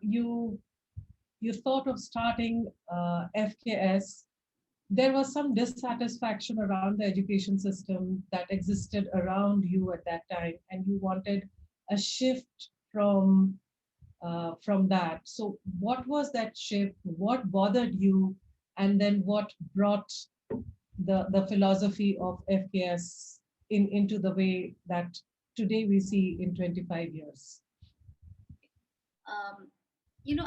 you thought of starting FKS, there was some dissatisfaction around the education system that existed around you at that time, and you wanted a shift from that. So, what was that shift? What bothered you? And then what brought the philosophy of FKS into the way that today we see in 25 years? Um,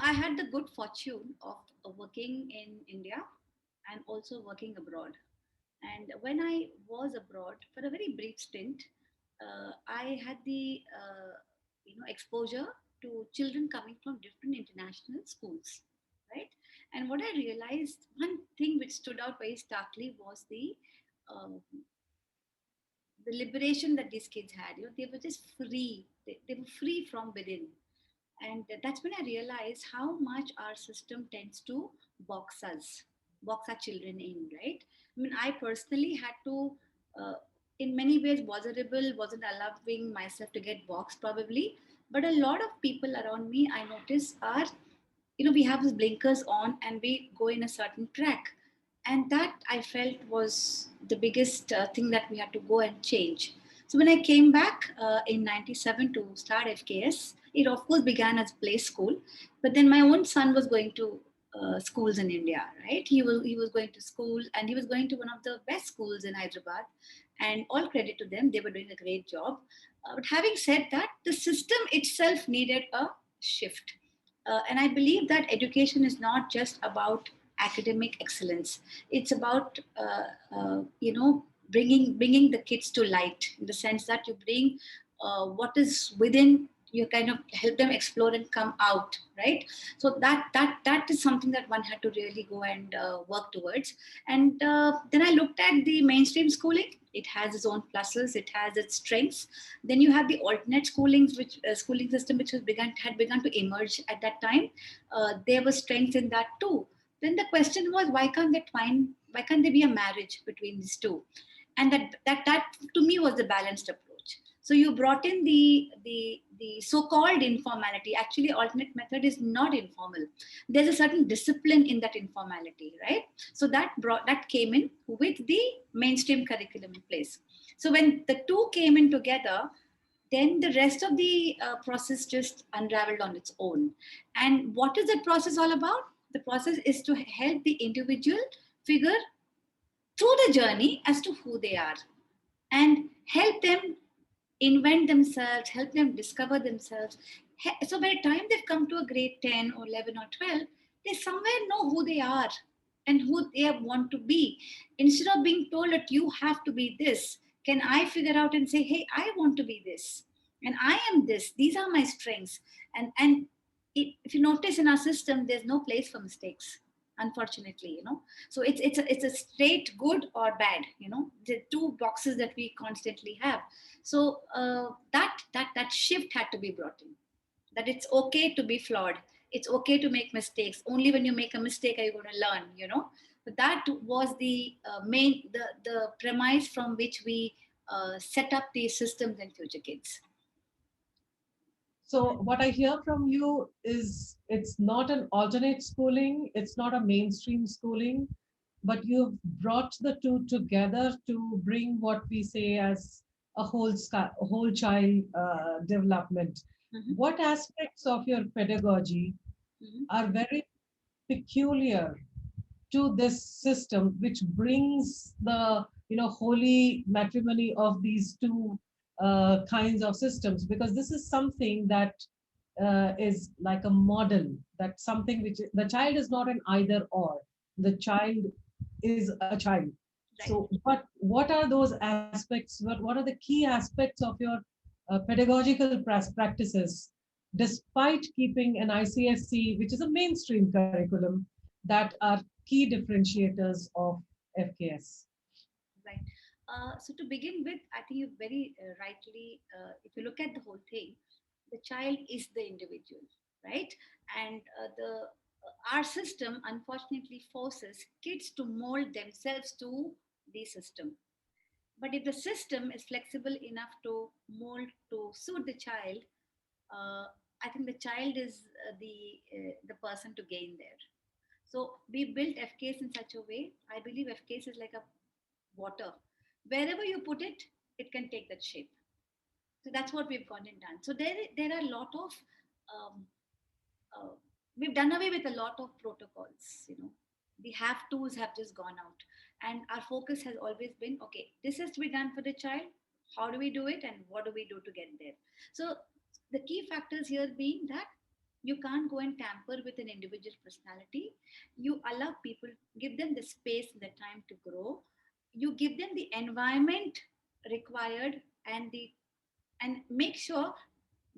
I had the good fortune of working in India and also working abroad. And when I was abroad for a very brief stint, I had the exposure to children coming from different international schools, right? And what I realized, one thing which stood out very starkly was uh, the liberation that these kids had. They were just free. They were free from within, and that's when I realized how much our system tends to box us, box our children in, right? I mean, I personally had to, uh, in many ways, was a rebel, wasn't allowing myself to get boxed probably. But a lot of people around me, I notice, are, we have these blinkers on and we go in a certain track. And that I felt was the biggest thing that we had to go and change. So when I came back in 97 to start FKS, it of course began as play school, but then my own son was going to schools in India, right? He was going to school and he was going to one of the best schools in Hyderabad, and all credit to them, they were doing a great job. But having said that, the system itself needed a shift, and I believe that education is not just about academic excellence. It's about bringing the kids to light, in the sense that you bring what is within, you kind of help them explore and come out, right? So that is something that one had to really go and work towards. And then I looked at the mainstream schooling. It has its own pluses, it has its strengths. Then you have the alternate schoolings, which schooling system, which had begun to emerge at that time. There was strengths in that too. Then the question was, why can't there be a marriage between these two? And that to me was the balanced approach. So you brought in the so-called informality. Actually, alternate method is not informal. There's a certain discipline in that informality, right? So that came in with the mainstream curriculum in place. So when the two came in together, then the rest of the process just unraveled on its own. And what is that process all about? The process is to help the individual figure through the journey as to who they are, and help them invent themselves, help them discover themselves. So by the time they've come to a grade 10 or 11 or 12, they somewhere know who they are and who they want to be. Instead of being told that you have to be this, can I figure out and say, hey, I want to be this, and I am this. These are my strengths. And if you notice in our system, there's no place for mistakes, unfortunately. So it's a straight good or bad. The two boxes that we constantly have. So that shift had to be brought in, that it's okay to be flawed, it's okay to make mistakes. Only when you make a mistake are you going to learn. But that was the premise from which we set up these systems in Future Kids. So what I hear from you is it's not an alternate schooling, it's not a mainstream schooling, but you've brought the two together to bring what we say as a whole child development. Mhm, What aspects of your pedagogy mhm, are very peculiar to this system, which brings the holy matrimony of these two kinds of systems? Because this is something that is like a model, that something which the child is not an either or, the child is a child. right. So what are those aspects, what are the key aspects of your pedagogical practices, despite keeping an ICSC, which is a mainstream curriculum, that are key differentiators of FKS? Right. So to begin with, I think you very rightly, if you look at the whole thing, the child is the individual, right? And our system unfortunately forces kids to mold themselves to the system. But if the system is flexible enough to mold to suit the child, uh, I think the child is the person to gain there. So we built FKs in such a way. I believe FKs is like a water. Wherever you put it, it can take that shape. So that's what we've gone and done. So there are a lot of um, uh, we've done away with a lot of protocols. The have tos have just gone out, and our focus has always been, okay, this has to be done for the child. How do we do it, and what do we do to get there? So the key factors here being that you can't go and tamper with an individual personality. You allow people, give them the space and the time to grow. You give them the environment required, and make sure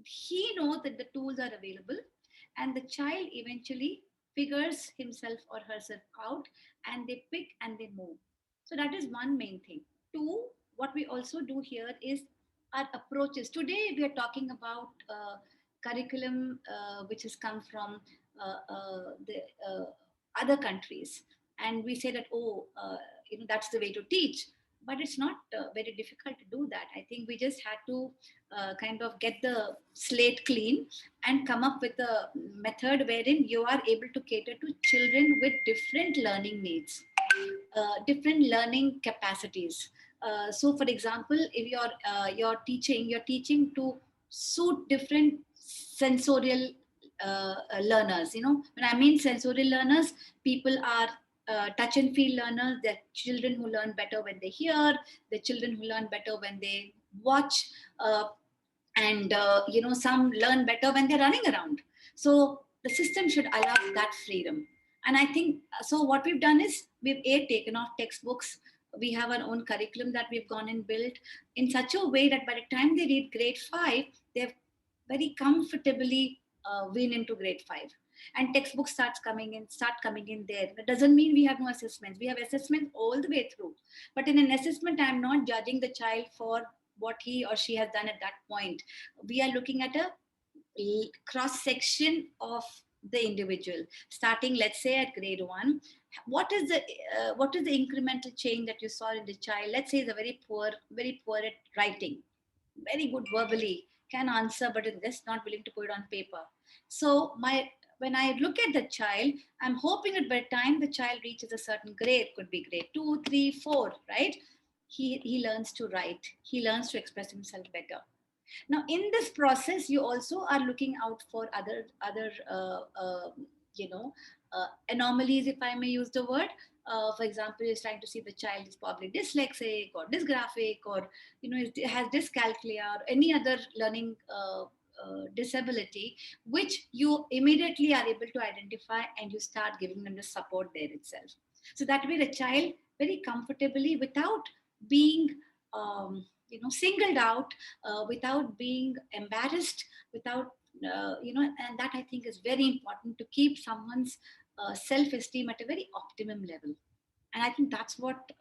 he knows that the tools are available, and the child eventually figures himself or herself out, and they pick and they move. So that is one main thing. Two, what we also do here is our approaches. Today we are talking about curriculum which has come from the other countries, and we say that, oh, that's the way to teach. But it's not very difficult to do that. I think we just had to kind of get the slate clean and come up with a method wherein you are able to cater to children with different learning needs, different learning capacities. So, for example, if you're teaching to suit different sensorial learners. When I mean sensorial learners, people are touch and feel learners. They're children who learn better when they hear. They're children who learn better when they watch. And some learn better when they're running around. So the system should allow that freedom. And I think so what we've done is we've taken off textbooks. We have our own curriculum that we've gone and built in such a way that by the time they read grade 5, they've very comfortably win into grade 5, and textbooks start coming in there. That doesn't mean we have no assessments. We have assessments all the way through, but in an assessment I'm not judging the child for what he or she has done at that point. We are looking at a cross section of the individual, starting, let's say, at grade 1. What is the incremental change that you saw in the child? Let's say he's a very poor at writing, very good verbally, can answer, but is just not willing to put it on paper. So when I look at the child, I'm hoping that by the time the child reaches a certain grade, could be grade 2, 3, 4, right? He learns to write. He learns to express himself better. Now in this process you also are looking out for other you know anomalies, if I may use the word. For example, you're trying to see the child is probably dyslexic or dysgraphic, or has dyscalculia or any other learning disability, which you immediately are able to identify, and you start giving them the support there itself. So that way the child very comfortably, without being singled out, without being embarrassed, without and that I think is very important, to keep someone's self-esteem at a very optimum level. And I think that's what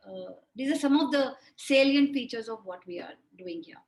these are some of the salient features of what we are doing here.